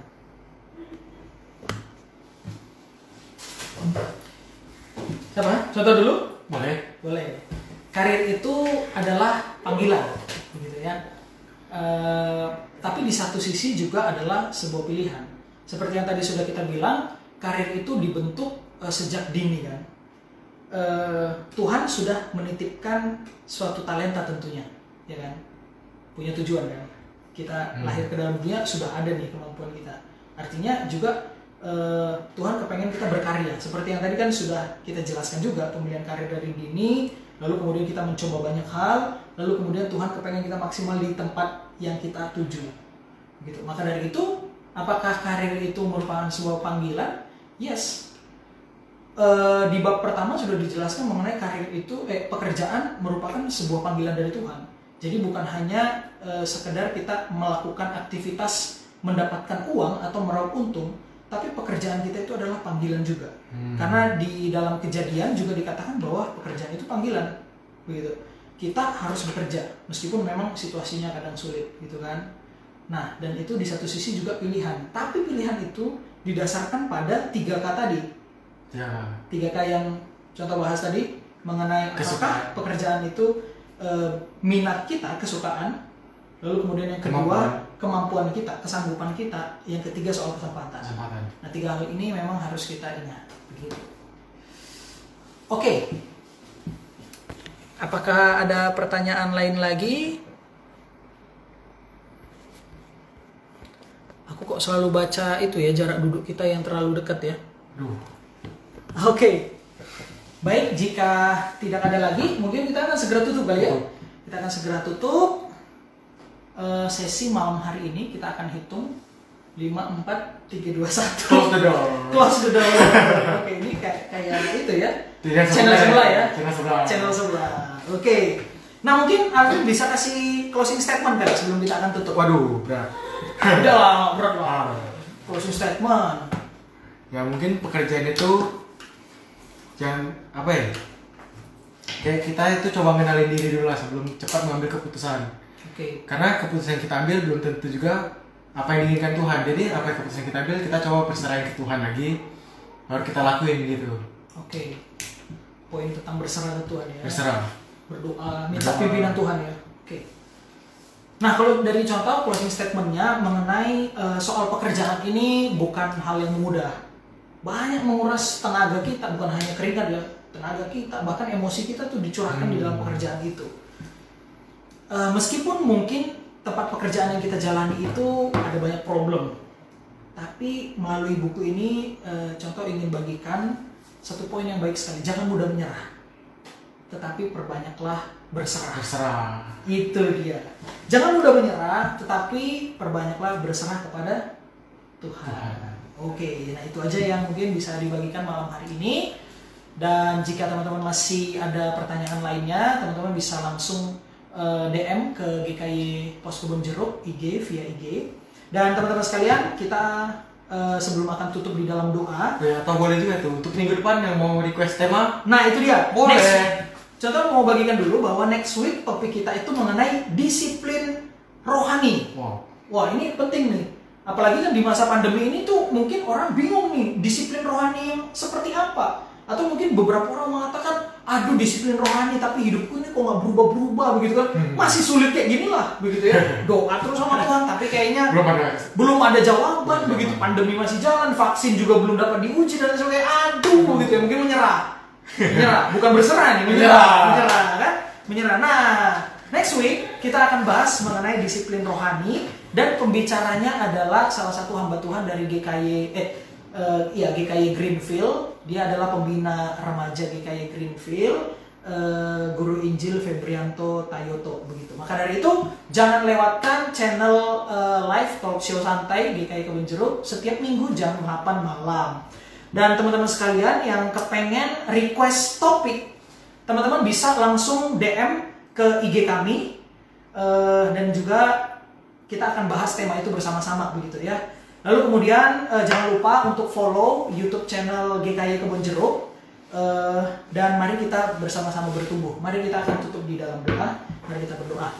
Siapa? Contoh dulu? Boleh. Karir itu adalah panggilan, begitu ya. Tapi di satu sisi juga adalah sebuah pilihan. Seperti yang tadi sudah kita bilang, karir itu dibentuk sejak dini kan. Tuhan sudah menitipkan suatu talenta tentunya, ya kan? Punya tujuan kan. Kita lahir ke dalam dunia sudah ada nih kemampuan kita. Artinya juga Tuhan kepengen kita berkarya. Seperti yang tadi kan sudah kita jelaskan juga, pemilihan karir dari dini, lalu kemudian kita mencoba banyak hal, lalu kemudian Tuhan kepengen kita maksimal di tempat yang kita tuju, gitu. Maka dari itu, apakah karir itu merupakan sebuah panggilan? Yes. Di bab pertama sudah dijelaskan mengenai karir itu, pekerjaan merupakan sebuah panggilan dari Tuhan. Jadi bukan hanya sekedar kita melakukan aktivitas mendapatkan uang atau meraup untung, tapi pekerjaan kita itu adalah panggilan juga. Karena di dalam Kejadian juga dikatakan bahwa pekerjaan itu panggilan, begitu. Kita harus bekerja meskipun memang situasinya kadang sulit, gitu kan. Nah, dan itu di satu sisi juga pilihan. Tapi pilihan itu didasarkan pada 3K tadi. Ya. 3K yang contoh bahas tadi mengenai apakah pekerjaan itu minat kita, kesukaan. Lalu kemudian yang kedua kemampuan kita, kesanggupan kita. Yang ketiga soal kesempatan. Nah, 3 hal ini memang harus kita ingat, begitu. Oke. Apakah ada pertanyaan lain lagi? Aku kok selalu baca itu ya, jarak duduk kita yang terlalu dekat ya. Oke. Baik, jika tidak ada lagi, mungkin kita akan segera tutup kali ya. Kita akan segera tutup sesi malam hari ini. Kita akan hitung 5, 4, 3, 2, 1. Close the door. Oke, ini kayak itu ya. Channel sebelah ya. Channel sebelah. Oke. Nah, mungkin Alvin bisa kasih closing statement kan sebelum kita akan tutup. Waduh, berat. Udah lah, berat lah. Closing statement. Ya mungkin pekerjaan itu jangan apa ya? Kayak kita itu coba mengenalin diri dulu lah sebelum cepat mengambil keputusan. Oke. Karena keputusan yang kita ambil belum tentu juga apa yang diinginkan Tuhan. Jadi apa yang keputusan yang kita ambil kita coba perserahin ke Tuhan lagi, baru kita lakuin gitu. Oke. Poin tentang berserah ke Tuhan ya. Berserah. Berdoa, minta pimpinan Tuhan ya. Oke. Nah, kalau dari contoh closing statementnya mengenai soal pekerjaan ini bukan hal yang mudah. Banyak menguras tenaga kita, bukan hanya keringat ya, tenaga kita, bahkan emosi kita tuh dicurahkan di dalam pekerjaan itu. Meskipun mungkin tempat pekerjaan yang kita jalani itu ada banyak problem, tapi melalui buku ini contoh ingin bagikan satu poin yang baik sekali. Jangan mudah menyerah, tetapi perbanyaklah berserah. Itu dia. Jangan mudah menyerah, tetapi perbanyaklah berserah kepada Tuhan. Oke, nah itu aja yang mungkin bisa dibagikan malam hari ini. Dan jika teman-teman masih ada pertanyaan lainnya, teman-teman bisa langsung DM ke GKY Pos Kebon Jeruk IG via IG. Dan teman-teman sekalian, kita sebelum akan tutup di dalam doa. Ya, atau boleh juga tuh untuk minggu depan yang mau request tema. Nah itu dia. Boleh. Contoh mau bagikan dulu bahwa next week topik kita itu mengenai disiplin rohani. Wah ini penting nih. Apalagi kan di masa pandemi ini tuh mungkin orang bingung nih disiplin rohani yang seperti apa. Atau mungkin beberapa orang mengatakan, aduh disiplin rohani tapi hidupku ini kok nggak berubah-berubah begitu kan. Masih sulit kayak gini lah begitu ya. Doa terus sama Tuhan tapi kayaknya belum ada jawaban begitu. Pandemi masih jalan, vaksin juga belum dapat diuji dan sebagainya. Aduh begitu ya, mungkin menyerah. Menyerah, bukan berserah nih, menyerah kan? Menyerah. Nah, next week kita akan bahas mengenai disiplin rohani dan pembicaranya adalah salah satu hamba Tuhan dari GKY Greenfield. Dia adalah pembina remaja GKY Greenfield, Guru Injil Febrianto Tayoto begitu. Maka dari itu jangan lewatkan channel live talk show santai GKY Kebon Jeruk setiap minggu jam 8 malam. Dan teman-teman sekalian yang kepengen request topik, teman-teman bisa langsung DM ke IG kami, dan juga kita akan bahas tema itu bersama-sama begitu ya. Lalu kemudian jangan lupa untuk follow YouTube channel GKY Kebon Jeruk, dan mari kita bersama-sama bertumbuh. Mari kita akan tutup di dalam doa. Mari kita berdoa.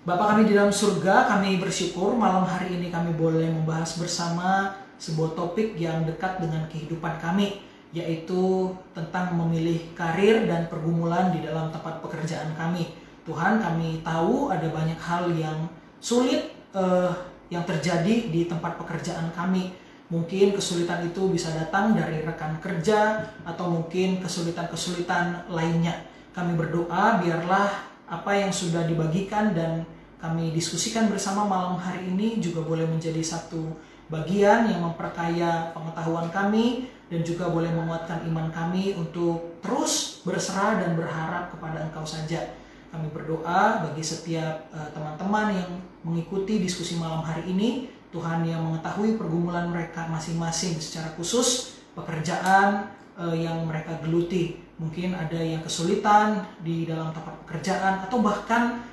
Bapa kami di dalam surga, kami bersyukur malam hari ini kami boleh membahas bersama sebuah topik yang dekat dengan kehidupan kami, yaitu tentang memilih karir dan pergumulan di dalam tempat pekerjaan kami. Tuhan, kami tahu ada banyak hal yang sulit yang terjadi di tempat pekerjaan kami. Mungkin kesulitan itu bisa datang dari rekan kerja atau mungkin kesulitan-kesulitan lainnya. Kami berdoa biarlah apa yang sudah dibagikan dan kami diskusikan bersama malam hari ini juga boleh menjadi satu bagian yang memperkaya pengetahuan kami dan juga boleh menguatkan iman kami untuk terus berserah dan berharap kepada Engkau saja. Kami berdoa bagi setiap teman-teman yang mengikuti diskusi malam hari ini, Tuhan yang mengetahui pergumulan mereka masing-masing secara khusus, pekerjaan yang mereka geluti. Mungkin ada yang kesulitan di dalam tempat pekerjaan atau bahkan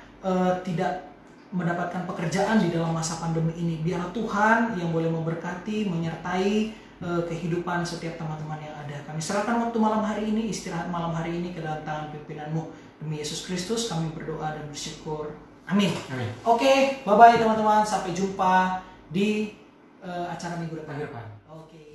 tidak mendapatkan pekerjaan di dalam masa pandemi ini. Biarlah Tuhan yang boleh memberkati, menyertai kehidupan setiap teman-teman yang ada. Kami serahkan waktu malam hari ini, istirahat malam hari ini ke dalam tangan pimpinan-Mu. Demi Yesus Kristus kami berdoa dan bersyukur. Amin. Amin. Oke, bye-bye teman-teman. Sampai jumpa di acara minggu depan. Minggu depan. Oke.